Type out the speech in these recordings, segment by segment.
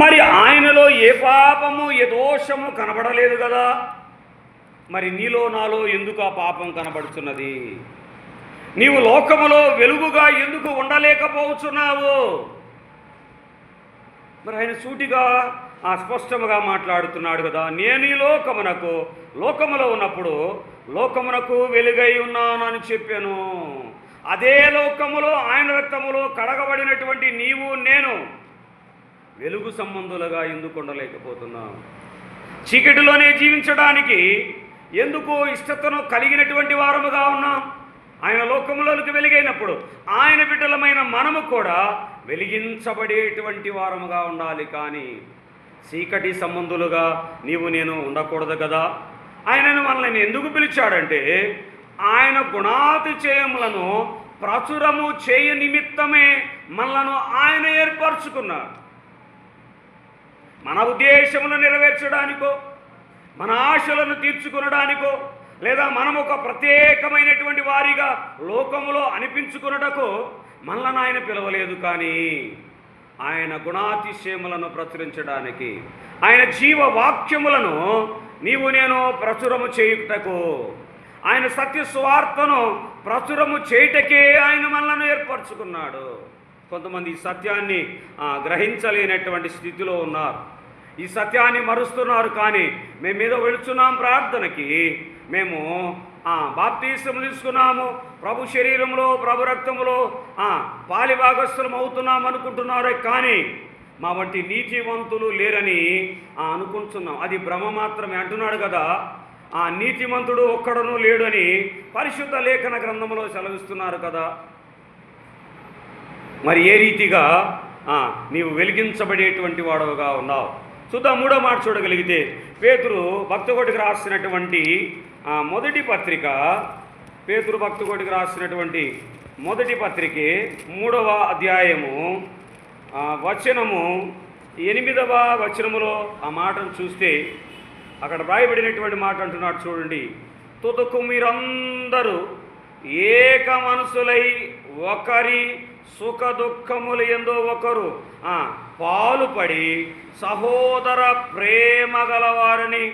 మరి ఆయనలో ఏ పాపము ఏ దోషము కనబడలేదు కదా, మరి నీలో నాలో ఎందుకు ఆ పాపం కనబడుతున్నది? నీవు లోకములో వెలుగుగా ఎందుకు ఉండలేకపోతున్నావు? మరి ఆయన సూటిగా స్పష్టముగా మాట్లాడుతున్నాడు కదా, నేను ఈ లోకములో ఉన్నప్పుడు లోకమునకు వెలుగై ఉన్నానని చెప్పాను. అదే లోకములో ఆయన రక్తములో కడగబడినటువంటి నీవు నేను వెలుగు సంబంధులుగా ఎందుకు ఉండలేకపోతున్నాం? చీకటిలోనే జీవించడానికి ఎందుకు ఇష్టతను కలిగినటువంటి వారముగా ఉన్నాం? ఆయన లోకములోకి వెలుగైనప్పుడు ఆయన బిడ్డలమైన మనము కూడా వెలిగించబడేటువంటి వారముగా ఉండాలి. కానీ చీకటి సంబంధులుగా నీవు నేను ఉండకూడదు కదా. ఆయనను మనల్ని ఎందుకు పిలిచాడంటే ఆయన గుణాతిశయములను ప్రచురము చేయ నిమిత్తమే మనలను ఆయన ఏర్పరచుకున్నాడు. మన ఉద్దేశములను నెరవేర్చడానికో, మన ఆశలను తీర్చుకునడానికో, లేదా మనం ఒక ప్రత్యేకమైనటువంటి వారిగా లోకములో అనిపించుకున్నటకు మనల్ని ఆయన పిలవలేదు. కానీ ఆయన గుణాతిశయములను ప్రచురించడానికి, ఆయన జీవవాక్యములను నీవు నేను ప్రచురము చేయుటకు, ఆయన సత్య సువార్తను ప్రచురము చేయుటకే ఆయన మనల్ని ఏర్పరచుకున్నాడు. కొంతమంది ఈ సత్యాన్ని గ్రహించలేనటువంటి స్థితిలో ఉన్నారు. ఈ సత్యాన్ని మరుస్తున్నారు. కానీ మేమేదో వెళుతున్నాం ప్రార్థనకి, మేము బాప్తీసం తీసుకున్నాము, ప్రభు శరీరంలో ప్రభు రక్తములో పాలిభాగస్థులం అవుతున్నాం అనుకుంటున్నారు. కానీ మా వంటి నీతివంతులు లేరని అనుకుంటున్నాం. అది భ్రమ మాత్రమే అంటున్నాడు కదా. నీతిమంతుడు ఒక్కడనూ లేడని పరిశుద్ధ లేఖన గ్రంథంలో సెలవిస్తున్నారు కదా. మరి ఏ రీతిగా నీవు వెలిగించబడేటువంటి వాడవుగా ఉన్నావు? చూద్దాం. 3వ మాట చూడగలిగితే పేతురు భక్తకోటికి రాసినటువంటి మొదటి పత్రిక, పేతురు భక్తకోటికి రాసినటువంటి మొదటి పత్రికే 3వ అధ్యాయము వచనము 8వ వచనములో ఆ మాటను చూస్తే అక్కడ రాయబడినటువంటి మాట అంటున్నాడు చూడండి. తుదకు మీరందరూ ఏక మనసులై ఒకరి సుఖ దుఃఖములు ఎందో ఒకరు పాలుపడి సహోదర ప్రేమ గలవారిని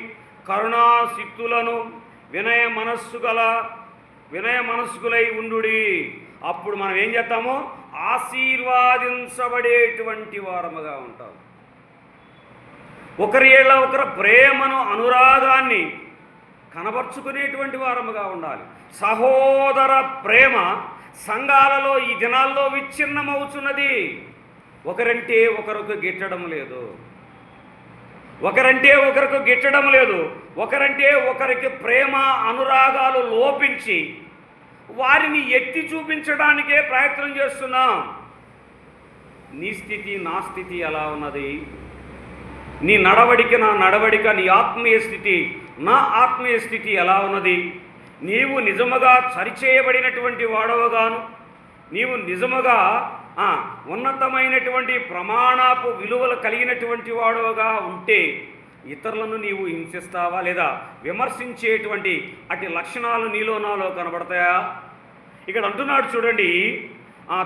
కరుణాసిక్తులను వినయ మనస్కులై ఉండుడి. అప్పుడు మనం ఏం చేస్తామో ఆశీర్వాదించబడేటువంటి వారముగా ఉంటాం. ఒకరి ఏళ్ళ ఒకరి ప్రేమను అనురాగాన్ని కనబరుచుకునేటువంటి వారముగా ఉండాలి. సహోదర ప్రేమ సంఘాలలో ఈ దినాల్లో విచ్ఛిన్నమవుతున్నది. ఒకరంటే ఒకరికి గిట్టడం లేదు, ఒకరంటే ఒకరికి ప్రేమ అనురాగాలు లోపించి వారిని ఎత్తి చూపించడానికే ప్రయత్నం చేస్తున్నాం. నీ స్థితి నా స్థితి ఎలా ఉన్నది? నీ నడవడిక నా నడవడిక, నీ ఆత్మీయ స్థితి నా ఆత్మీయ స్థితి ఎలా ఉన్నది? నీవు నిజముగా సరిచేయబడినటువంటి వాడవగాను, నీవు నిజముగా ఉన్నతమైనటువంటి ప్రమాణపు విలువలు కలిగినటువంటి వాడవగా ఉంటే ఇతరులను నీవు హింసిస్తావా లేదా విమర్శించేటువంటి అటు లక్షణాలు నీలో నాలో కనబడతాయా? ఇక్కడ అంటున్నాడు చూడండి,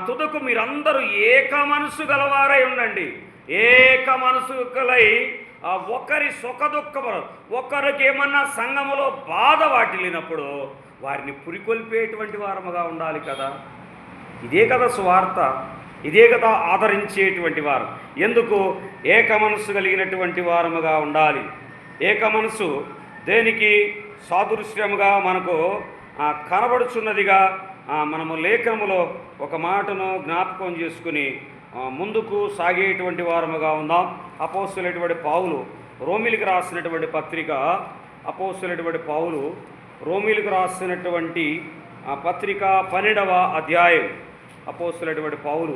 తుదకు మీరందరూ ఏక మనసు గలవారై ఉండండి. ఏక మనసు గలై ఒకరి సుఖ దుఃఖములు, ఒకరికి ఏమన్నా సంఘములో బాధ వాటిల్లినప్పుడు వారిని పురికొల్పేటువంటి వారముగా ఉండాలి కదా. ఇదే కదా సువార్త, ఇదే కదా ఆదరించేటువంటి వారు. ఎందుకు ఏక మనసు కలిగినటువంటి వారముగా ఉండాలి? ఏక మనసు దేనికి సాదృశ్యముగా మనకు కనబడుచున్నదిగా మనము లేఖనములో ఒక మాటను జ్ఞాపకం చేసుకుని ముందుకు సాగేటువంటి వారముగా ఉందాం. అపోస్తలుడైనటువంటి పౌలు రోమీలకు రాసినటువంటి పత్రిక, అపోస్తలుడైనటువంటి పౌలు రోమీలకు రాసినటువంటి పత్రిక 12వ అధ్యాయం, అపోస్తలుడైనటువంటి పౌలు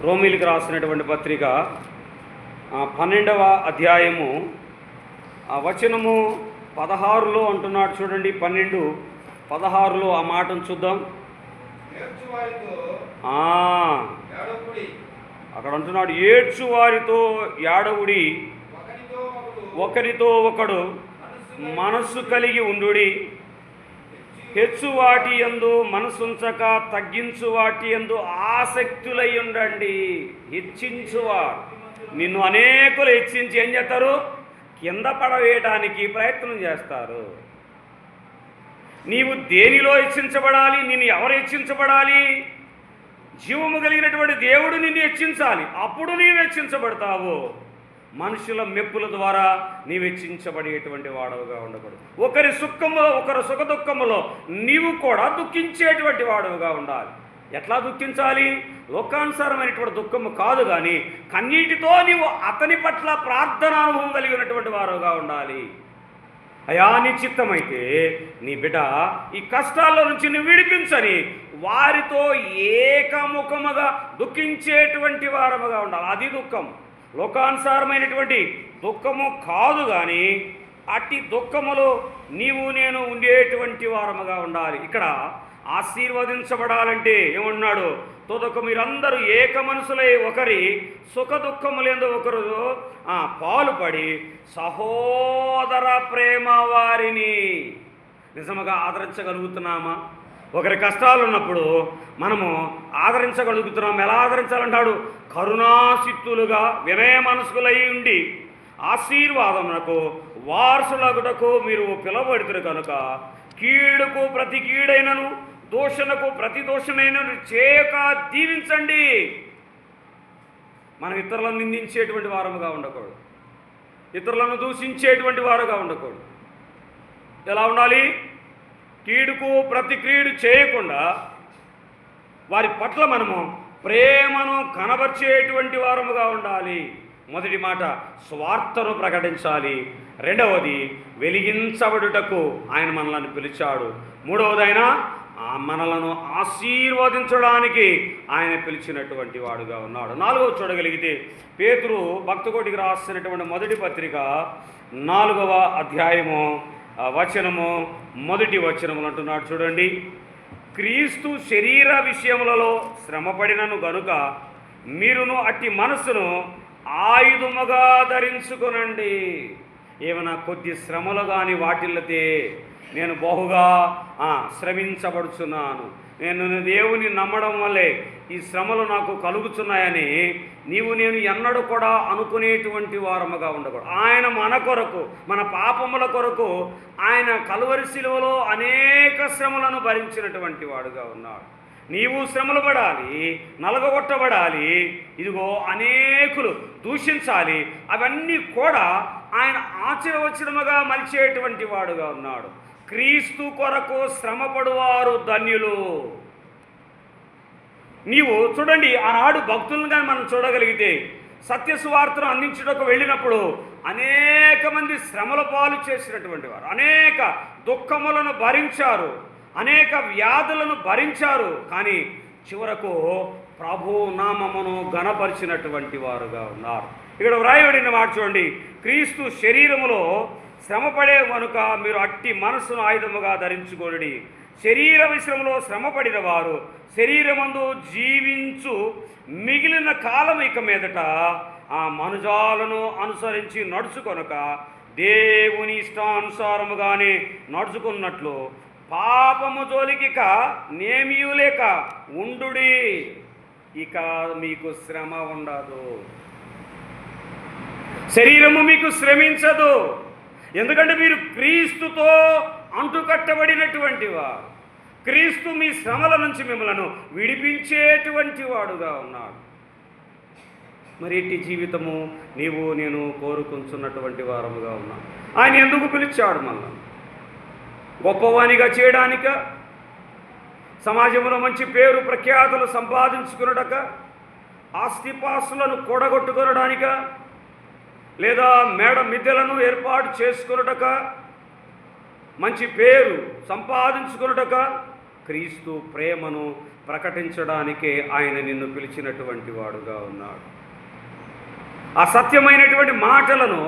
రోమీలకు రాసినటువంటి పత్రిక 12వ అధ్యాయము వచనము 16లో అంటున్నాడు చూడండి. 12:16లో ఆ మాటను చూద్దాం. అక్కడ అంటున్నాడు, ఏడ్చువారితో ఏడవుడి, ఒకరితో ఒకడు మనస్సు కలిగి ఉండుడి. హెచ్చు వాటి యందు మనసుంచక తగ్గించు వాటి యందు ఆసక్తులై ఉండండి. హెచ్చించువాడు నిన్ను అనేకులు హెచ్చించి ఏం చేస్తారు? కింద పడవేయడానికి ప్రయత్నం చేస్తారు. నీవు దేనిలో హెచ్చించబడాలి? నిన్ను ఎవరు హెచ్చించబడాలి? జీవము కలిగినటువంటి దేవుడు నిన్ను హెచ్చించాలి. అప్పుడు నీవు హెచ్చించబడతావు. మనుషుల మెప్పుల ద్వారా నీవు హెచ్చించబడేటువంటి వాడవుగా ఉండకూడదు. ఒకరి సుఖములో, ఒకరి సుఖ దుఃఖములో నీవు కూడా దుఃఖించేటువంటి వాడవుగా ఉండాలి. ఎట్లా దుఃఖించాలి? లోకానుసారమైనటువంటి దుఃఖము కాదు, కానీ కన్నీటితో నీవు అతని పట్ల ప్రార్థనానుభవం కలిగినటువంటి వారుగా ఉండాలి. అయా, నీ చిత్తమైతే నీ బిడ్డ ఈ కష్టాల్లో నుంచి నువ్వు విడిపించని వారితో ఏకముఖముగా దుఃఖించేటువంటి వారముగా ఉండాలి. అది దుఃఖం. లోకానుసారమైనటువంటి దుఃఖము కాదు, కానీ అట్టి దుఃఖములో నీవు నేను ఉండేటువంటి వారముగా ఉండాలి. ఇక్కడ ఆశీర్వదించబడాలంటే ఏమన్నాడు? తొదక మీరందరూ ఏక మనసులై ఒకరి సుఖ దుఃఖములందు ఒకరు పాలుపడి సహోదర ప్రేమ వారిని నిజముగా ఆదరించగలుగుతున్నామా? ఒకరి కష్టాలు ఉన్నప్పుడు మనము ఆదరించగలుగుతున్నాం. ఎలా ఆదరించాలంటాడు? కరుణాసిత్తులుగా వినయ మనసుకులై ఉండి ఆశీర్వాదమునకు వారసులగుటకు మీరు పిలువబడుతురు కనుక కీడుకు ప్రతి కీడైనను దోషణకు ప్రతి దోషమైనను చేయక దీవించండి. మనం ఇతరులను నిందించేటువంటి వారముగా ఉండకూడదు. ఇతరులను దూషించేటువంటి వారుగా ఉండకూడదు. ఎలా ఉండాలి? కీడుకు ప్రతి కీడు చేయకుండా వారి పట్ల మనము ప్రేమను కనబర్చేటువంటి వారముగా ఉండాలి. మొదటి మాట స్వార్థను ప్రకటించాలి. రెండవది వెలిగించబడుటకు ఆయన మనలను పిలిచాడు. మూడవది ఆయన మనలను ఆశీర్వదించడానికి ఆయన పిలిచినటువంటి వాడుగా ఉన్నాడు. నాలుగవ చూడగలిగితే పేతురు భక్తకోటికి రాసినటువంటి మొదటి పత్రిక 4వ అధ్యాయము వచనము మొదటి వచనములు అంటున్నాడు. చూడండి, క్రీస్తు శరీర విషయములలో శ్రమపడినను గనుక మీరును అట్టి మనస్సును ఆయుధముగా ధరించుకొనండి. ఏమైనా కొద్ది శ్రమలు కానీ వాటిల్లితే నేను బహుగా శ్రమించబడుచున్నాను, నేను దేవుని నమ్మడం వల్లే ఈ శ్రమలు నాకు కలుగుతున్నాయని నేను ఎన్నడూ కూడా అనుకునేటువంటి వారముగా ఉండకూడదు. ఆయన మన కొరకు, మన పాపముల కొరకు ఆయన కలువరి శిలువలో అనేక శ్రమలను భరించినటువంటి వాడుగా ఉన్నాడు. నీవు శ్రమలు పడాలి, నలగొట్టబడాలి, ఇదిగో అనేకులు దూషించాలి, అవన్నీ కూడా ఆయన ఆశీర్వచనముగా మలిచేటువంటి వాడుగా ఉన్నాడు. క్రీస్తు కొరకు శ్రమపడువారు ధన్యులు. నీవు చూడండి, ఆనాడు భక్తులను కానీ మనం చూడగలిగితే సత్యసువార్తను అందించుటకు వెళ్ళినప్పుడు అనేక మంది శ్రమల పాలు చేసినటువంటి వారు, అనేక దుఃఖములను భరించారు, అనేక వ్యాధులను భరించారు, కానీ చివరకు ప్రభు నామమును ఘనపరిచినటువంటి వారుగా ఉన్నారు. ఇక్కడ వ్రాయబడిన మాట చూడండి, క్రీస్తు శరీరములో శ్రమపడే కనుక మీరు అట్టి మనస్సును ఆయుధముగా ధరించుకోండి. శరీర విశ్రమంలో శ్రమపడిన వారు శరీరమందు జీవించు మిగిలిన కాలం ఇక మీదట ఆ మనుజాలను అనుసరించి నడుచుకొనక దేవుని ఇష్టానుసారముగానే నడుచుకున్నట్లు పాపము జోలికిక నేమియు లేక ఉండుడి. ఇక మీకు శ్రమ ఉండదు, శరీరము మీకు శ్రమించదు. ఎందుకంటే మీరు క్రీస్తుతో అంటుకట్టబడినటువంటి వారు. క్రీస్తు మీ శ్రమల నుంచి మిమ్మలను విడిపించేటువంటి వాడుగా ఉన్నాడు. మరి ఎట్టి జీవితము నేను కోరుకుంటున్నటువంటి వారముగా ఉన్నాం. ఆయన ఎందుకు పిలిచాడు? మనల్ని గొప్పవానిగా చేయడానిక, సమాజంలో మంచి పేరు ప్రఖ్యాతులు సంపాదించుకున్నటక, ఆస్తిపాస్తులను కూడగొట్టుకొనడానిక, లేదా మేడ మిద్దెలను ఏర్పాటు చేసుకున్నటక, మంచి పేరు సంపాదించుకున్నటక, క్రీస్తు ప్రేమను ప్రకటించడానికే ఆయన నిన్ను పిలిచినటువంటి వాడుగా ఉన్నాడు. ఆ సత్యమైనటువంటి మాటలను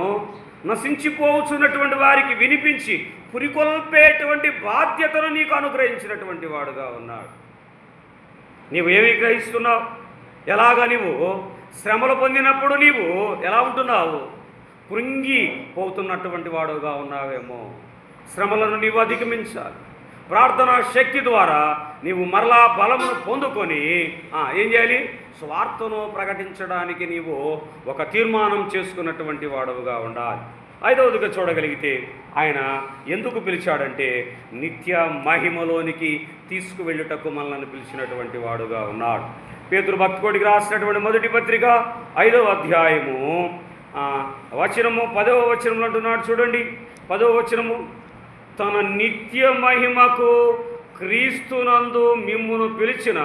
నశించిపోవచ్చున్నటువంటి వారికి వినిపించి పురికొల్పేటువంటి బాధ్యతను నీకు అనుగ్రహించినటువంటి వాడుగా ఉన్నాడు. నీవు ఏమి గ్రహిస్తున్నావు? ఎలాగా నీవు శ్రమలు పొందినప్పుడు నీవు ఎలా ఉంటున్నావు? కృంగిపోతున్నటువంటి వాడుగా ఉన్నావేమో. శ్రమలను నీవు అధిగమించాలి. ప్రార్థనా శక్తి ద్వారా నీవు మరలా బలమును పొందుకొని ఏం చేయాలి? స్వార్థను ప్రకటించడానికి నీవు ఒక తీర్మానం చేసుకున్నటువంటి వాడవుగా ఉండాలి. ఐదవదిగా చూడగలిగితే ఆయన ఎందుకు పిలిచాడంటే నిత్య మహిమలోనికి తీసుకువెళ్ళుటకు మనల్ని పిలిచినటువంటి వాడుగా ఉన్నాడు. పేతురు భక్తుడికి రాసినటువంటి మొదటి పత్రిక 5వ అధ్యాయము వచనము 10వ వచనంలో అంటున్నాడు చూడండి. 10వ వచనము, తన నిత్య మహిమకు క్రీస్తునందు మిమ్మును పిలిచిన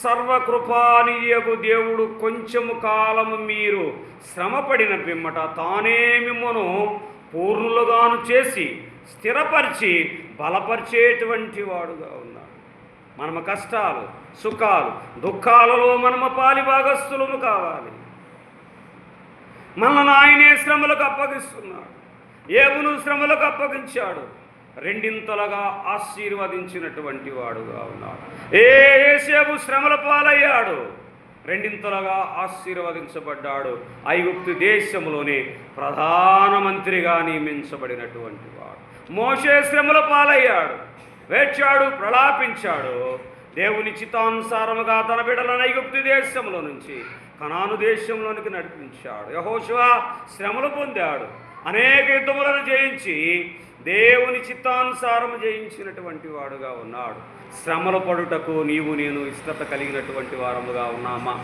సర్వకృపానియగు దేవుడు కొంచెము కాలము మీరు శ్రమపడిన పిమ్మట తానే మిమ్మును పూర్ణులుగాను చేసి స్థిరపరిచి బలపరిచేటువంటి వాడుగా ఉన్నాడు. మనము కష్టాలు, సుఖాలు, దుఃఖాలలో మనము పాలిభాగస్థులము కావాలి. మనల్ని ఆయనే శ్రమలకు అప్పగిస్తున్నాడు. యోబును శ్రమలకు అప్పగించాడు, రెండింతలుగా ఆశీర్వదించినటువంటి వాడుగా ఉన్నాడు. యోసేపు శ్రమల పాలయ్యాడు, రెండింతలుగా ఆశీర్వదించబడ్డాడు. ఐగుప్తు దేశంలోనే ప్రధానమంత్రిగా నియమించబడినటువంటి వాడు. మోషే శ్రమల పాలయ్యాడు, వేచాడు, ప్రలాపించాడు. దేవుని చిత్తానుసారముగా తన బిడ్డలను ఐగుప్తు దేశంలో నుంచి కనాను దేశంలోనికి నడిపించాడు. యెహోషువ శ్రమలు పొందాడు, అనేక యుద్ధములను జయించి దేవుని చిత్తానుసారము జయించినటువంటి వాడుగా ఉన్నాడు. శ్రమలు పడుటకు నీవు నేను ఇష్టత కలిగినటువంటి వారముగా ఉన్నామా?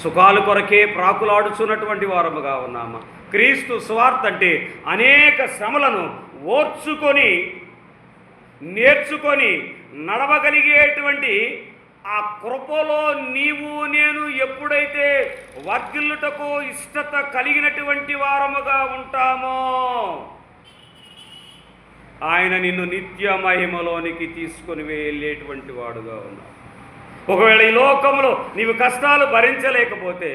సుఖాలు కొరకే ప్రాకులాడుచున్నటువంటి వారముగా ఉన్నామా? క్రీస్తు స్వార్థ అంటే అనేక శ్రమలను ఓర్చుకొని నేర్చుకొని నడవగలిగేటువంటి ఆ కృపలో నీవు నేను ఎప్పుడైతే వర్ధిల్లుటకు ఇష్టత కలిగినటువంటి వారముగా ఉంటామో ఆయన నిన్ను నిత్య మహిమలోనికి తీసుకొని వెళ్ళేటువంటి వాడుగా ఉన్నాడు. ఒకవేళ ఈ లోకంలో నీవు కష్టాలు భరించలేకపోతే,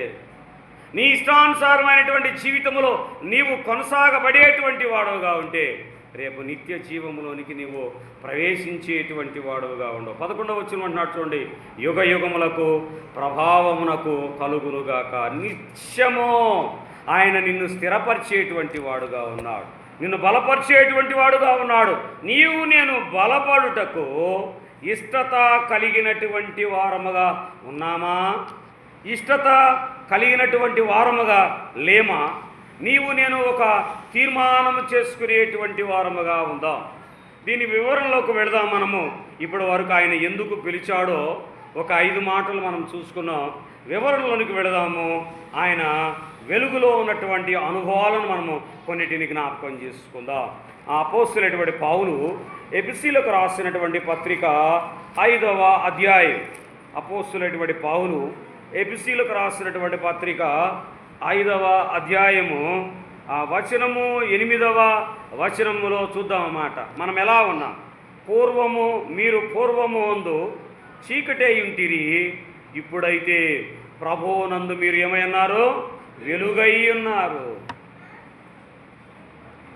నీ ఇష్టానుసారమైనటువంటి జీవితంలో నీవు కొనసాగబడేటువంటి వాడుగా ఉంటే, రేపు నిత్య జీవములోనికి నీవు ప్రవేశించేటువంటి వాడుగా ఉండవు. 11వ వచనం అంటున్నాడు చూడండి, యుగ యుగములకు ప్రభావమునకు కలుగునుగాక. నిత్యము ఆయన నిన్ను స్థిరపరిచేటువంటి వాడుగా ఉన్నాడు, నిన్ను బలపరిచేటువంటి వాడుగా ఉన్నాడు. నీవు నేను బలపడుటకు ఇష్టత కలిగినటువంటి వారముగా ఉన్నామా? ఇష్టత కలిగినటువంటి వారముగా లేమా? నీవు నేను ఒక తీర్మానం చేసుకునేటువంటి వారముగా ఉందాం. దీని వివరణలోకి వెళదాం. మనము ఇప్పటి వరకు ఆయన ఎందుకు పిలిచాడో ఒక 5 మాటలు మనం చూసుకున్నాం. వివరణలోనికి వెళదాము. ఆయన వెలుగులో ఉన్నటువంటి అనుభవాలను మనము కొన్నిటిని జ్ఞాపకం చేసుకుందాం. ఆ అపోస్తలుడైనటువంటి పౌలు ఎఫెసీయులకు రాసినటువంటి పత్రిక 5వ అధ్యాయం. అపోస్తలుడైనటువంటి పౌలు ఎఫెసీయులకు రాసినటువంటి పత్రిక 5వ అధ్యాయము వచనము 8వ వచనములో చూద్దాం అన్నమాట. మనం ఎలా ఉన్నాం? మీరు పూర్వము అందు చీకటే ఉంటిరి, ఇప్పుడైతే ప్రభువునందు మీరు ఏమన్నారు? వెలుగై ఉన్నారు.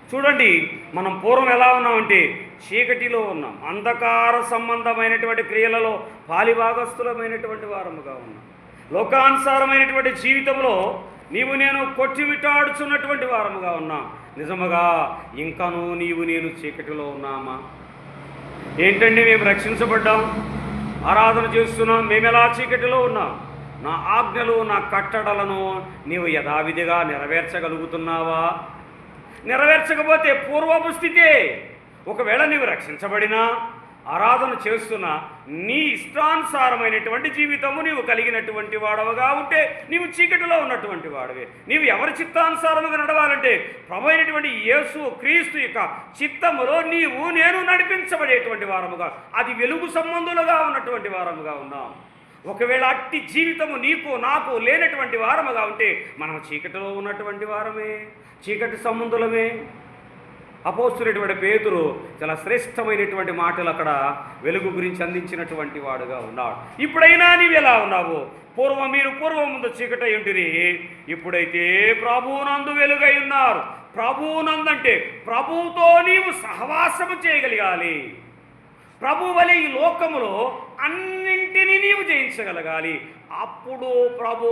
చూడండి, మనం పూర్వం ఎలా ఉన్నామంటే చీకటిలో ఉన్నాం, అంధకార సంబంధమైనటువంటి క్రియలలో పాలిభాగస్థులమైనటువంటి వారముగా ఉన్నాం. లోకానుసారమైనటువంటి జీవితంలో నీవు నేను కొట్టిమిట్టాడుచున్నటువంటి వారముగా ఉన్నాం. నిజముగా ఇంకనూ నీవు నేను చీకటిలో ఉన్నామా? ఏంటండి, మేము రక్షించబడ్డాం, ఆరాధన చేస్తున్నాం, మేము ఎలా చీకటిలో ఉన్నాం? నా ఆజ్ఞలు, నా కట్టడలను నీవు యథావిధిగా నెరవేర్చగలుగుతున్నావా? నెరవేర్చకపోతే పూర్వపు స్థితే. ఒకవేళ నీవు రక్షించబడినా, ఆరాధన చేస్తున్నా, నీ ఇష్టానుసారమైనటువంటి జీవితము నీవు కలిగినటువంటి వాడవగా ఉంటే నీవు చీకటిలో ఉన్నటువంటి వాడవే. నీవు ఎవరి చిత్తానుసారముగా నడవాలంటే ప్రభు అయినటువంటి యేసు క్రీస్తు యొక్క చిత్తములో నీవు నేను నడిపించబడేటువంటి వారముగా, అది వెలుగు సంబంధులుగా ఉన్నటువంటి వారముగా ఉన్నాం. ఒకవేళ అట్టి జీవితము నీకు నాకు లేనటువంటి వారముగా ఉంటే మనం చీకటిలో ఉన్నటువంటి వారమే, చీకటి సంబంధులమే. అపోస్తులైనటువంటి పేతురు చాలా శ్రేష్టమైనటువంటి మాటలు అక్కడ వెలుగు గురించి అందించినటువంటి వాడుగా ఉన్నాడు. ఇప్పుడైనా నీవు ఎలా ఉన్నావు? మీరు పూర్వం ముందు చీకటై ఉంటిరి, ఇప్పుడైతే ప్రభువునందు వెలుగై ఉన్నారు. ప్రభువునందు అంటే ప్రభువుతో నీవు సహవాసము చేయగలగాలి. ప్రభు వలె ఈ లోకములో అన్నింటినీ నీవు జయించగలగాలి. అప్పుడు ప్రభు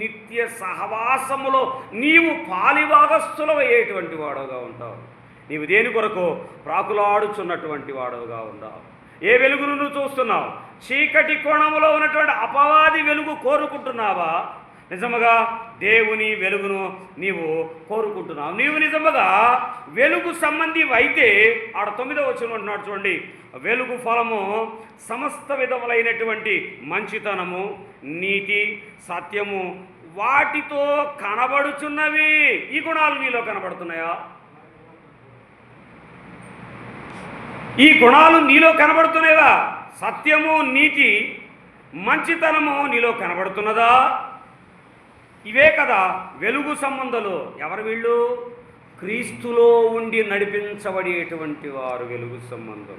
నిత్య సహవాసములో నీవు పాలిభాగస్థులయ్యేటువంటి వాడుగా ఉంటావు. నీవు దేని కొరకు ప్రాకులాడుచున్నటువంటి వాడుగా ఉన్నావు? ఏ వెలుగును నువ్వు చూస్తున్నావు? చీకటి కోణములో ఉన్నటువంటి అపవాది వెలుగు కోరుకుంటున్నావా? నిజముగా దేవుని వెలుగును నీవు కోరుకుంటున్నావు. నీవు నిజముగా వెలుగు సంబంధి అయితే ఆడ 9వ వచనం అంటున్నాడు చూడండి, వెలుగు ఫలము సమస్త విధములైనటువంటి మంచితనము, నీతి, సత్యము వాటితో కనబడుచున్నవి. ఈ గుణాలు నీలో కనబడుతున్నాయా? ఈ గుణాలు నీలో కనబడుతున్నాయా? సత్యము, నీతి, మంచితనము నీలో కనబడుతున్నదా? ఇవే కదా వెలుగు సంబంధాలు. ఎవరు వీళ్ళు? క్రీస్తులో ఉండి నడిపించబడేటువంటి వారు వెలుగు సంబంధం.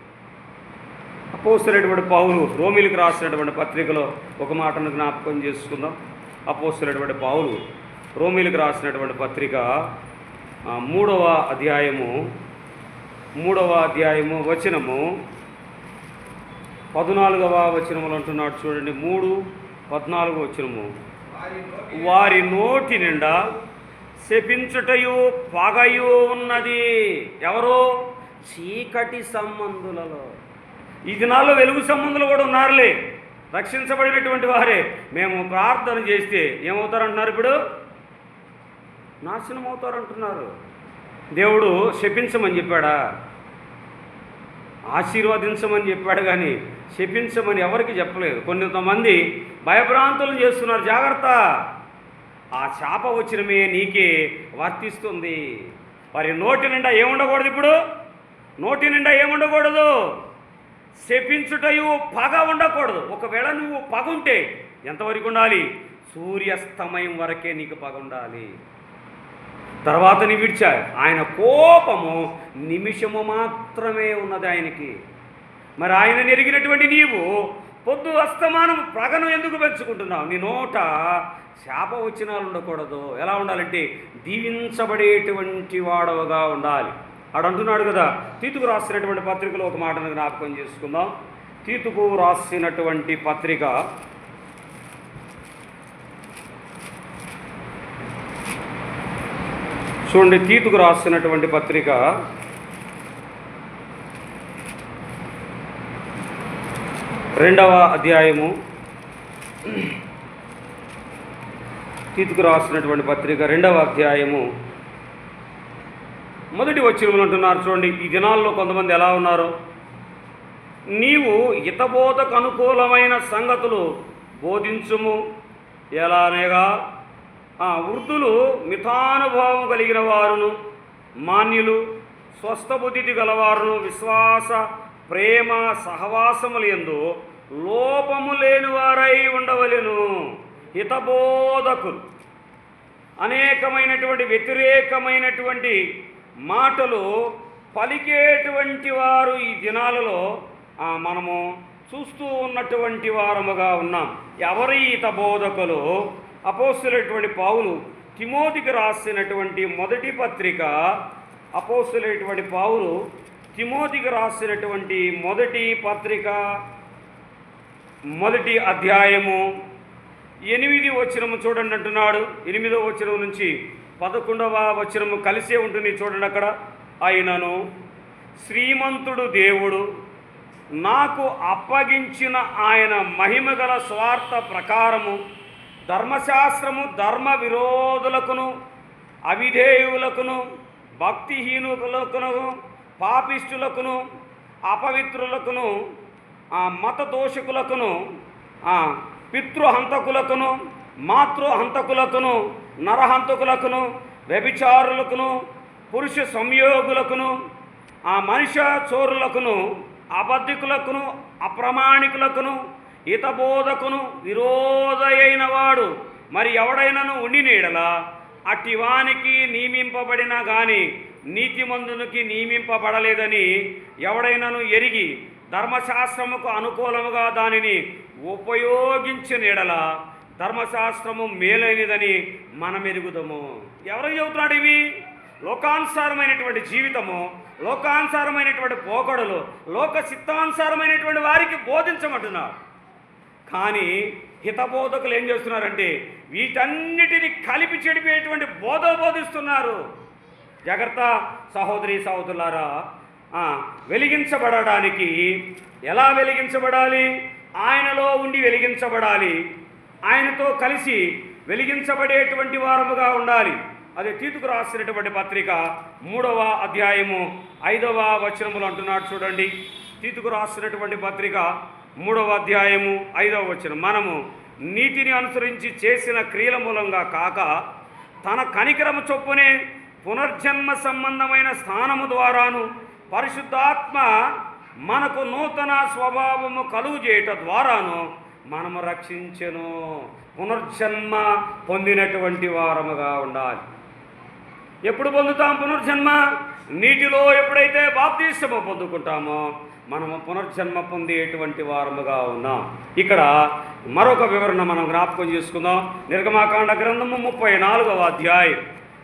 అపోస్తలుడైనటువంటి పౌలు రోమీలకు రాసినటువంటి పత్రికలో ఒక మాటను జ్ఞాపకం చేసుకుందాం. అపోస్తలుడైనటువంటి పౌలు రోమీలకు రాసినటువంటి పత్రిక 3వ అధ్యాయము వచనము 14వ వచనములు అంటున్నాడు చూడండి. 3:14 వచనము, వారి నోటి నిండా శపించుటయు పగయు ఉన్నది. ఎవరు? చీకటి సంబంధులలో. ఈ దినాల్లో వెలుగు సంబంధులు కూడా ఉన్నారులే, రక్షించబడినటువంటి వారే. మేము ప్రార్థన చేస్తే ఏమవుతారంటున్నారు? ఇప్పుడు నాశనం అవుతారంటున్నారు. దేవుడు శపించమని చెప్పాడా? ఆశీర్వదించమని చెప్పాడు, కానీ శపించమని ఎవరికి చెప్పలేదు. కొంతమంది భయభ్రాంతులను చేస్తున్నారు. జాగ్రత్త, ఆ శాప వచనమే నీకే వర్తిస్తుంది. వారి నోటి నిండా ఏముండకూడదు? ఇప్పుడు నోటి నిండా ఏముండకూడదు? శపించుటయు పగ ఉండకూడదు. ఒకవేళ నువ్వు పగ ఉంటే ఎంతవరకు ఉండాలి? సూర్యాస్తమయం వరకే నీకు పగ ఉండాలి. తర్వాత నీ విడిచాడు. ఆయన కోపము నిమిషము మాత్రమే ఉన్నది ఆయనకి. మరి ఆయన ఎరిగినటువంటి నీవు పొద్దు అస్తమానం పగను ఎందుకు పెంచుకుంటున్నావు? నీ నోట శాపవచనాలు ఉండకూడదు. ఎలా ఉండాలంటే దీవించబడేటువంటి వాడవగా ఉండాలి. ఆడంటున్నాడు కదా, తీతుకు రాసినటువంటి పత్రికలో ఒక మాటను జ్ఞాపకం చేసుకుందాం. తీతుకు రాసినటువంటి పత్రిక చూడండి. తీతుకు రాసినటువంటి పత్రిక 2వ అధ్యాయము, తీతుకు రాసినటువంటి పత్రిక 2వ అధ్యాయము మొదటి వచనములు అంటున్నారు చూడండి. ఈ దినాల్లో కొంతమంది ఎలా ఉన్నారు? నీవు హితబోధకు అనుకూలమైన సంగతులు బోధించుము. ఎలానేగా వృద్ధులు, మితానుభావం కలిగిన వారును, మాన్యులు, స్వస్థబుద్ధి గలవారును, విశ్వాస, ప్రేమ, సహవాసములు యందు లోపము లేని వారై ఉండవలెను. హితబోధకులు అనేకమైనటువంటి వ్యతిరేకమైనటువంటి మాటలు పలికేటువంటి వారు ఈ దినాలలో మనము చూస్తూ ఉన్నటువంటి వారముగా ఉన్నాం. ఎవరి హితబోధకులు? అపోస్తలుడైనటువంటి పౌలు తిమోతికి రాసినటువంటి మొదటి పత్రిక, అపోస్తలుడైనటువంటి పౌలు తిమోతికి రాసినటువంటి మొదటి పత్రిక 1వ అధ్యాయము 8వ వచనము చూడండి అంటున్నాడు. 8వ వచనం నుంచి 11వ వచనము కలిసే ఉంటుంది చూడండి. అక్కడ అయినను శ్రీమంతుడు దేవుడు నాకు అప్పగించిన ఆయన మహిమగల స్వార్థ ప్రకారము ధర్మశాస్త్రము ధర్మ విరోధులకును, అవిధేయులకును, భక్తిహీనులకును, పాపిష్టులకును, అపవిత్రులకును, మత దోషకులకును, పితృహంతకులకును, మాతృహంతకులకును, నరహంతకులకును, వ్యభిచారులకును, పురుష సంయోగులకును, మనుష్య చోరులకును, అబద్ధికులకును, అప్రమాణికులకును, హితబోధకును విరోధయైన వాడు మరి ఎవడైనను ఉండి నీడలా అట్టివానికి నియమింపబడినా కానీ నీతిమంతునికి నియమింపబడలేదని ఎవడైనను ఎరిగి ధర్మశాస్త్రముకు అనుకూలముగా దానిని ఉపయోగించిన నీడలా ధర్మశాస్త్రము మేలైనదని మనం ఎరుగుదము. ఎవరు చెబుతున్నాడు ఇవి? లోకానుసారమైనటువంటి జీవితము, లోకానుసారమైనటువంటి పోకడలు, లోక చిత్తానుసారమైనటువంటి వారికి బోధించమంటున్నారు. కానీ హితబోధకులు ఏం చేస్తున్నారంటే వీటన్నిటిని కలిపి చెడిపోయేటువంటి బోధిస్తున్నారు. జాగ్రత్త సహోదరి సహోదరులారా, వెలిగించబడడానికి ఎలా వెలిగించబడాలి? ఆయనలో ఉండి వెలిగించబడాలి, ఆయనతో కలిసి వెలిగించబడేటువంటి వారముగా ఉండాలి. అదే తీతుకు రాసినటువంటి పత్రిక 3వ అధ్యాయము 5వ వచనములు అంటున్నాడు చూడండి. తీతుకు రాసినటువంటి పత్రిక 3వ అధ్యాయము 5వ వచనం, మనము నీతిని అనుసరించి చేసిన క్రియల మూలంగా కాక తన కనికరము చొప్పునే పునర్జన్మ సంబంధమైన స్థానము ద్వారాను పరిశుద్ధాత్మ మనకు నూతన స్వభావము కలుగు చేయట ద్వారాను మనము రక్షించెను. పునర్జన్మ పొందినటువంటి వారముగా ఉండాలి. ఎప్పుడు పొందుతాం పునర్జన్మ? నీటిలో ఎప్పుడైతే బాప్తిస్మము పొందుకుంటామో మనము పునర్జన్మ పొందేటువంటి వారముగా ఉన్నాం. ఇక్కడ మరొక వివరణ మనం జ్ఞాపకం చేసుకుందాం. నిర్గమాకాండ గ్రంథము 34వ అధ్యాయం,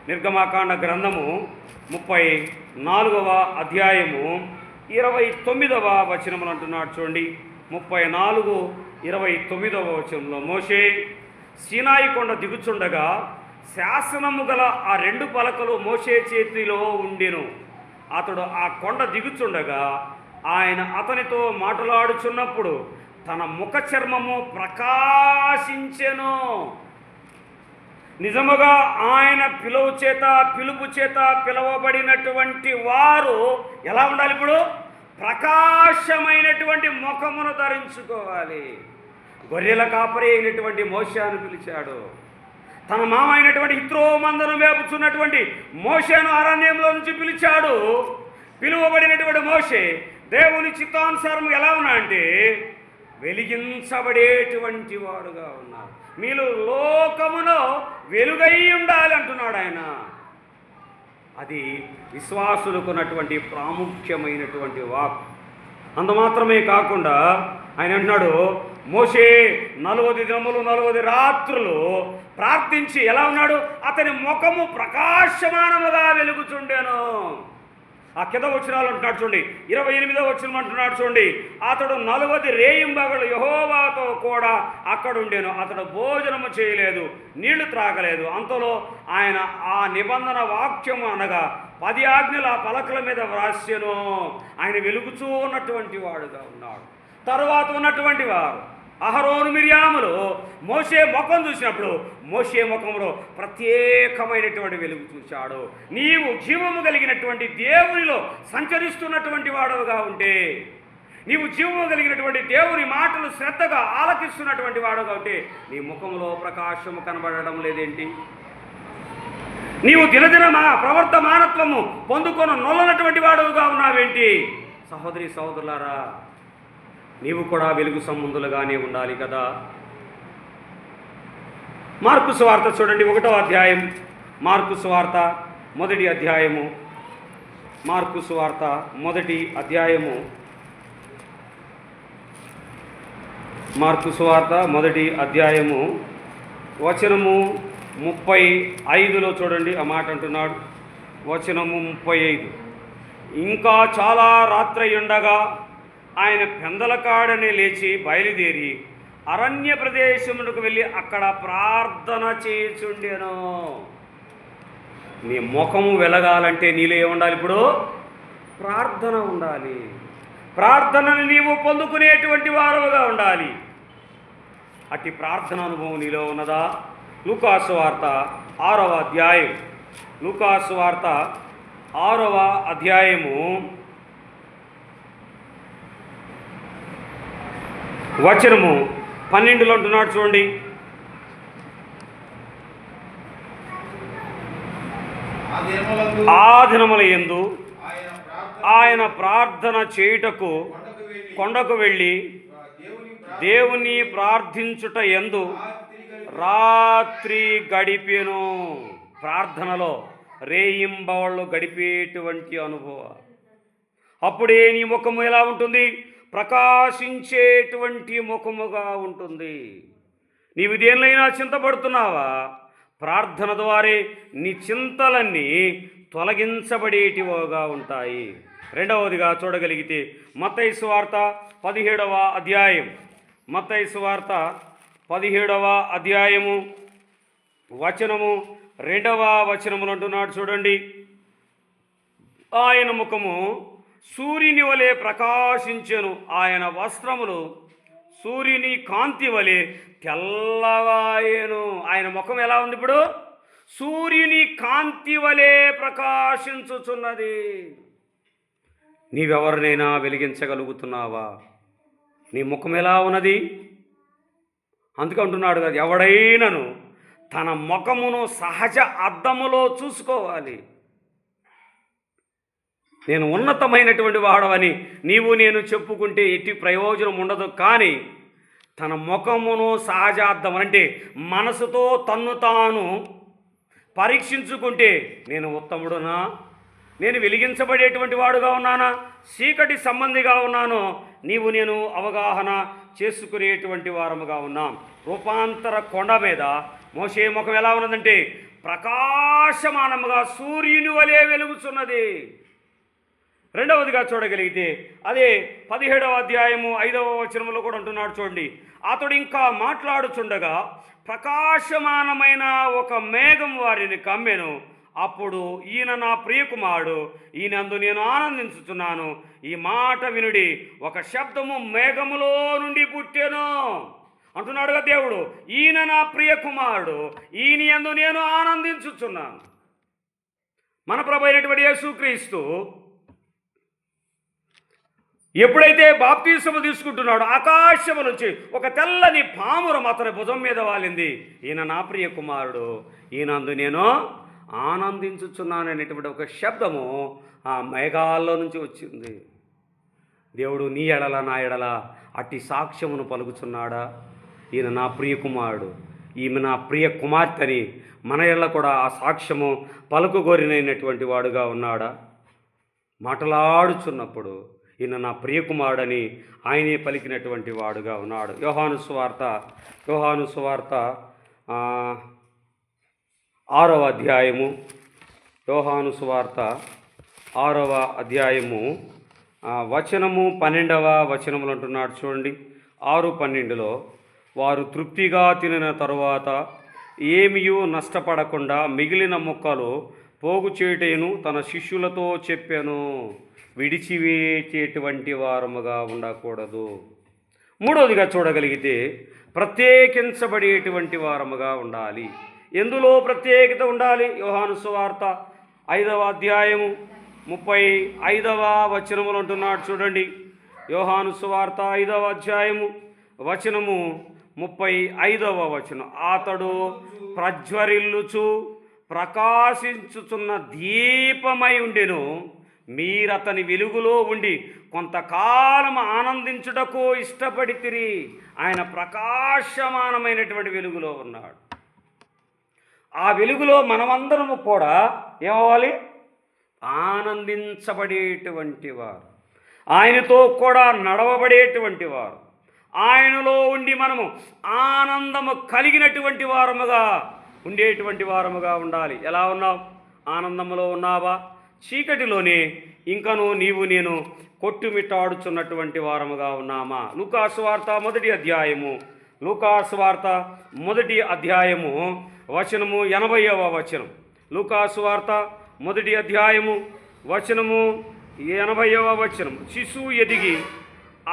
నిర్గమాకాండ గ్రంథము 34వ అధ్యాయము 29వ వచనములు అంటున్నాడు చూడండి. 34:29 వచనంలో, మోషే సీనాయి కొండ దిగుచుండగా శాసనము గల ఆ 2 పలకలు మోషే చేతిలో ఉండెను. అతడు ఆ కొండ దిగుచుండగా ఆయన అతనితో మాట్లాడుచున్నప్పుడు తన ముఖ చర్మము ప్రకాశించెను. నిజముగా ఆయన పిలుపు చేత పిలువబడినటువంటి వారు ఎలా ఉండాలి? ఇప్పుడు ప్రకాశమైనటువంటి ముఖమును ధరించుకోవాలి. గొర్రెల కాపరి అయినటువంటి మోషేను పిలిచాడు. తన మామ అయినటువంటి యిత్రో మందను మేపుచున్నటువంటి మోషేను అరణ్యంలో నుంచి పిలిచాడు. పిలువబడినటువంటి మోషే దేవుని చిత్తానుసారం ఎలా ఉన్నా అంటే వెలిగించబడేటువంటి వాడుగా ఉన్నారు. మీరు లోకములో వెలుగై ఉండాలి అంటున్నాడు ఆయన. అది విశ్వాసులకున్నటువంటి ప్రాముఖ్యమైనటువంటి వాక్. అంత మాత్రమే కాకుండా ఆయన అంటున్నాడు, మోషే 40 దినములు 40 రాత్రులు ప్రార్థించి ఎలా ఉన్నాడు? అతని ముఖము ప్రకాశమానముగా వెలుగుచుండెను. ఆ కింద వచనాలు అంటున్నాడు చూడండి, 28వ వచనం అంటున్నాడు చూడండి, అతడు 40 రేయింబగళ్ళు యెహోవాతో కూడా అక్కడుండెను. అతడు భోజనము చేయలేదు, నీళ్లు త్రాగలేదు. అంతలో ఆయన ఆ నిబంధన వాక్యము అనగా 10 ఆజ్ఞల పలకల మీద వ్రాస్యను. ఆయన వెలుగుచూ ఉన్నటువంటి వాడుగా ఉన్నాడు. తరువాత ఉన్నటువంటి వారు అహరోను మిర్యాములు మోషే ముఖం చూసినప్పుడు మోషే ముఖంలో ప్రత్యేకమైనటువంటి వెలుగు చూశాడు. నీవు జీవము కలిగినటువంటి దేవునిలో సంచరిస్తున్నటువంటి వాడుగా ఉంటే, నీవు జీవము కలిగినటువంటి దేవుని మాటలు శ్రద్ధగా ఆలకిస్తున్నటువంటి వాడుగా ఉంటే నీ ముఖంలో ప్రకాశము కనబడడం లేదేంటి? నీవు దినదినమా ప్రవర్తమానత్వము పొందుకొని నొల్లనటువంటి వాడుగా ఉన్నావేంటి? సహోదరి సహోదరులారా, నీవు కూడా వెలుగు సంబంధులుగానే ఉండాలి కదా. మార్కు సువార్త చూడండి, 1వ అధ్యాయం, మార్కు సువార్త 1వ అధ్యాయము, మార్కు సువార్త 1వ అధ్యాయము, మార్కు సువార్త 1వ అధ్యాయము వచనము 35లో చూడండి. ఆ మాట అంటున్నాడు, వచనము 35, ఇంకా చాలా రాత్రి ఉండగా ఆయన పెందల కాడనే లేచి బయలుదేరి అరణ్య ప్రదేశమునకు వెళ్ళి అక్కడ ప్రార్థన చేయుచుండెను. నీ ముఖము వెలగాలంటే నీలో ఏముండాలి? ఇప్పుడు ప్రార్థన ఉండాలి. ప్రార్థనను నీవు పొందుకునేటువంటి వారుగా ఉండాలి. అట్టి ప్రార్థన అనుభవం నీలో ఉన్నదా? లూకాసు వార్త 6వ అధ్యాయం, లూకాసు వార్త 6వ అధ్యాయము వచనము 12లో అంటున్నాడు చూడండి, ఆ దినముల యందు ఆయన ప్రార్థన చేయుటకు కొండకు వెళ్ళి దేవుని ప్రార్థించుట యందు రాత్రి గడిపెను. ప్రార్థనలో రేయింబవళ్ళు గడిపేటువంటి అనుభవం. అప్పుడే నీ ముఖము ఎలా ఉంటుంది? ప్రకాశించేటువంటి ముఖముగా ఉంటుంది. నీవు దేనినైనా చింతపడుతున్నావా? ప్రార్థన ద్వారే నీ చింతలన్నీ తొలగించబడేటివిగా ఉంటాయి. రెండవదిగా చూడగలిగితే మత్తయి సువార్త 17వ అధ్యాయం, మత్తయి సువార్త 17వ అధ్యాయము వచనము 2వ వచనములు అంటున్నాడు చూడండి, ఆయన ముఖము సూర్యుని వలె ప్రకాశించెను, ఆయన వస్త్రములు సూర్యుని కాంతి వలె తెల్లవాయెను. ఆయన ముఖం ఎలా ఉంది ఇప్పుడు? సూర్యుని కాంతి వలె ప్రకాశించుచున్నది. నీవెవరినైనా వెలిగించగలుగుతున్నావా? నీ ముఖం ఎలా ఉన్నది? అందుకంటున్నాడు కదా, ఎవడైనాను తన ముఖమును సహజ అద్దములో చూసుకోవాలి. నేను ఉన్నతమైనటువంటి వాడవని నీవు నేను చెప్పుకుంటే ఎట్టి ప్రయోజనం ఉండదు. కానీ తన ముఖమును సహజ అద్దం అంటే మనసుతో తన్ను తాను పరీక్షించుకుంటే, నేను ఉత్తముడునా? నేను వెలిగించబడేటువంటి వాడుగా ఉన్నానా? చీకటి సంబంధిగా ఉన్నాను? నీవు నేను అవగాహన చేసుకునేటువంటి వారముగా ఉన్నాం. రూపాంతర కొండ మీద మోషే ముఖం ఎలా ఉన్నదంటే ప్రకాశమానముగా సూర్యుని వలె వెలుగుచున్నది. రెండవదిగా చూడగలిగితే అదే 17వ అధ్యాయము 5వ వచనంలో కూడా అంటున్నాడు చూడండి. అతడు ఇంకా మాట్లాడుచుండగా ప్రకాశమానమైన ఒక మేఘం వారిని కమ్మెను. అప్పుడు ఈయన నా ప్రియకుమారుడు, ఈయనందు నేను ఆనందించుచున్నాను. ఈ మాట వినుడి. ఒక శబ్దము మేఘములో నుండి పుట్టెను అంటున్నాడుగా దేవుడు. ఈయన నా ప్రియకుమారుడు, ఈయన యందు నేను ఆనందించుచున్నాను. మన ప్రభు అయినటువంటి యేసుక్రీస్తు ఎప్పుడైతే బాప్తీసము తీసుకుంటున్నాడో ఆకాశము నుంచి ఒక తెల్లని పామురం అతని భుజం మీద వాలింది. ఈయన నా ప్రియ కుమారుడు, ఈయనందు నేను ఆనందించుచున్నాను అనేటువంటి ఒక శబ్దము ఆ మేఘాల్లో నుంచి వచ్చింది. దేవుడు నీ ఎడల నా ఎడల అట్టి సాక్ష్యమును పలుకుచున్నాడా? ఈయన నా ప్రియ కుమారుడు, ఈమె నా ప్రియ కుమార్తెని మన ఎడల కూడా ఆ సాక్ష్యము పలుకుగోరినటువంటి వాడుగా ఉన్నాడా? మాటలాడుచున్నప్పుడు ఈయన నా ప్రియకుమారుడని ఆయనే పలికినటువంటి వాడుగా ఉన్నాడు. యోహాను సువార్త 6వ అధ్యాయము, యోహాను సువార్త 6వ అధ్యాయము వచనము 12వ వచనములు అంటున్నాడు చూడండి. 6:12లో వారు తృప్తిగా తినిన తరువాత ఏమియూ నష్టపడకుండా మిగిలిన ముక్కలు పోగు చేయుటను తన శిష్యులతో చెప్పాను. విడిచివేచేటువంటి వారముగా ఉండకూడదు. మూడవదిగా చూడగలిగితే ప్రత్యేకించబడేటువంటి వారముగా ఉండాలి. ఎందులో ప్రత్యేకత ఉండాలి? యోహాను సువార్త 5వ అధ్యాయము 35వ వచనములు అంటున్నాడు చూడండి. యోహాను సువార్త 5వ అధ్యాయము వచనము 35వ వచనం. అతడు ప్రజ్వరిల్లుచు ప్రకాశించుచున్న దీపమై ఉండెను. మీరతని వెలుగులో ఉండి కొంతకాలం ఆనందించుటకు ఇష్టపడితిరి. ఆయన ప్రకాశమానమైనటువంటి వెలుగులో ఉన్నాడు. ఆ వెలుగులో మనమందరము కూడా ఏమవ్వాలి? ఆనందించబడేటువంటి వారు, ఆయనతో కూడా నడవబడేటువంటి వారు, ఆయనలో ఉండి మనము ఆనందము కలిగినటువంటి వారముగా ఉండేటువంటి వారముగా ఉండాలి. ఎలా ఉన్నావు? ఆనందములో ఉన్నావా? చీకటిలోనే ఇంకను నీవు నేను కొట్టుమిట్టాడుచున్నటువంటి వారముగా ఉన్నామా? లూకాసు వార్త 1వ అధ్యాయము, లూకాసు వార్త 1వ అధ్యాయము వచనము 80వ వచనం. లూకాసు వార్త 1వ అధ్యాయము వచనము 80వ వచనం. శిశువు ఎదిగి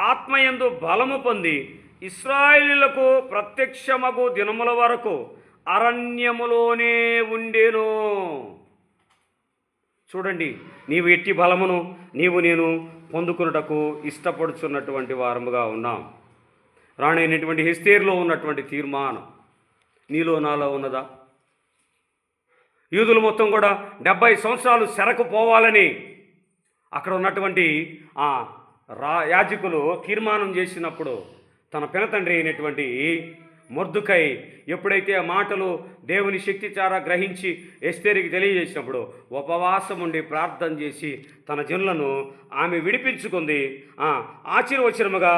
ఆత్మయందు బలము పొంది ఇశ్రాయేలులకు ప్రత్యక్షమగు దినముల వరకు అరణ్యములోనే ఉండెను. చూడండి, నీవు ఎట్టి బలమును నీవు నేను పొందుకున్నటకు ఇష్టపడుచున్నటువంటి వారముగా ఉన్నాం. రాణైనటువంటి ఎస్తేరులో ఉన్నటువంటి తీర్మానం నీలో నాలో ఉన్నదా? యూదులు మొత్తం కూడా 70 సంవత్సరాలు చెరకు పోవాలని అక్కడ ఉన్నటువంటి యాజకులు తీర్మానం చేసినప్పుడు తన పినతండ్రి అయినటువంటి మొర్దుకై ఎప్పుడైతే ఆ మాటలు దేవుని శక్తి చారా గ్రహించి ఎస్తేరుకి తెలియజేసినప్పుడు ఉపవాసం ఉండి ప్రార్థన చేసి తన జనులను ఆమె విడిపించుకుంది, ఆశీర్వచనముగా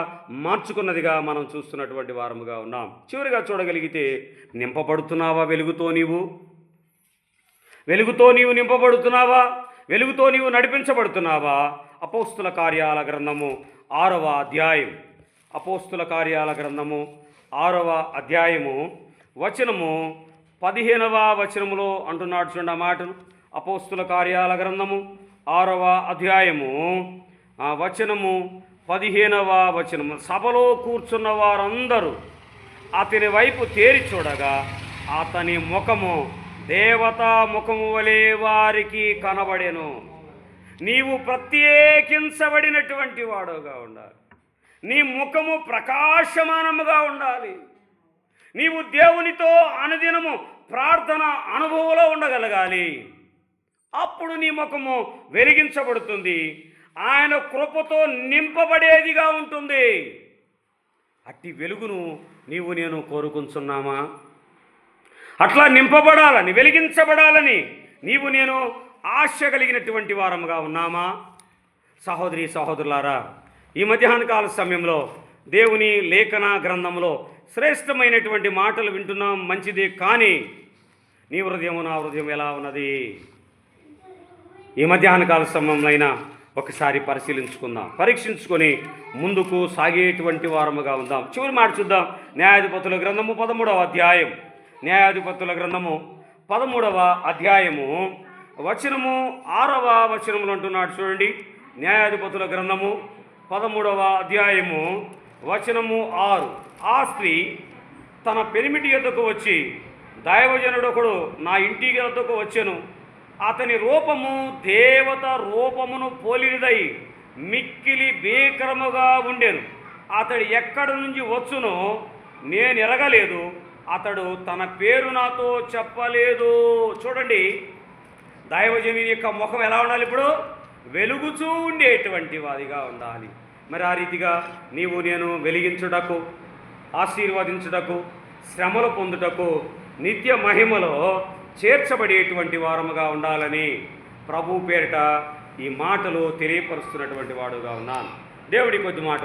మార్చుకున్నదిగా మనం చూస్తున్నటువంటి వారముగా ఉన్నాం. చివరిగా చూడగలిగితే నింపబడుతున్నావా వెలుగుతో? వెలుగుతో నీవు నింపబడుతున్నావా? వెలుగుతో నీవు నడిపించబడుతున్నావా? అపోస్తుల కార్యాల గ్రంథము 6వ అధ్యాయం, అపోస్తుల కార్యాల గ్రంథము 6వ అధ్యాయము వచనము 15వ వచనములో అంటున్నాడు చూడండి ఆ మాటను. అపోస్తుల కార్యాల గ్రంథము 6వ అధ్యాయము వచనము 15వ వచనము, సభలో కూర్చున్న వారందరూ అతని వైపు తేరి చూడగా అతని ముఖము దేవతా ముఖము వలె వారికి కనబడెను. నీవు ప్రత్యేకించబడినటువంటి వాడుగా ఉండాలి. నీ ముఖము ప్రకాశమానముగా ఉండాలి. నీవు దేవునితో అనుదినము ప్రార్థన అనుభవంలో ఉండగలగాలి. అప్పుడు నీ ముఖము వెలిగించబడుతుంది, ఆయన కృపతో నింపబడేదిగా ఉంటుంది. అట్టి వెలుగును నీవు నేను కోరుకుంటున్నామా? అట్లా నింపబడాలని, వెలిగించబడాలని నీవు నేను ఆశ కలిగినటువంటి వారముగా ఉన్నామా? సహోదరి సహోదరులారా, ఈ మధ్యాహ్న కాల సమయంలో దేవుని లేఖన గ్రంథంలో శ్రేష్టమైనటువంటి మాటలు వింటున్నాం, మంచిది. కానీ నీ హృదయం నా హృదయం ఎలా ఉన్నది? ఈ మధ్యాహ్న కాల సమయంలో ఒకసారి పరిశీలించుకుందాం, పరీక్షించుకొని ముందుకు సాగేటువంటి వారముగా ఉందాం. చివరి మాట చూద్దాం. న్యాయాధిపతుల గ్రంథము 13వ అధ్యాయం, న్యాయాధిపతుల గ్రంథము 13వ అధ్యాయము వచనము 6వ వచనములు అంటున్నాడు. చూడండి, న్యాయాధిపతుల గ్రంథము 13వ అధ్యాయము వచనము 6. ఆ స్త్రీ తన పెనిమిటి యొద్దకు వచ్చి, దైవజనుడొకడు నా ఇంటి యొద్దకు వచ్చెను, అతని రూపము దేవత రూపమును పోలినదై మిక్కిలి భీకరముగా ఉండెను. అతడు ఎక్కడి నుంచి వచ్చునో నేను ఎరగలేదు, అతడు తన పేరు నాతో చెప్పలేదు. చూడండి, దైవజనుని యొక్క ముఖం ఎలా ఉండాలి? ఇప్పుడు వెలుగుచూ ఉండేటువంటి వాదిగా ఉండాలి. మరి ఆ రీతిగా నీవు నేను వెలిగించుటకు, ఆశీర్వదించుటకు, శ్రమలు పొందుటకు, నిత్య మహిమలో చేర్చబడేటువంటి వారముగా ఉండాలని ప్రభు పేరిట ఈ మాటలు తెలియపరుస్తున్నటువంటి వాడుగా ఉన్నాను. దేవుడి కొద్ది మాటలు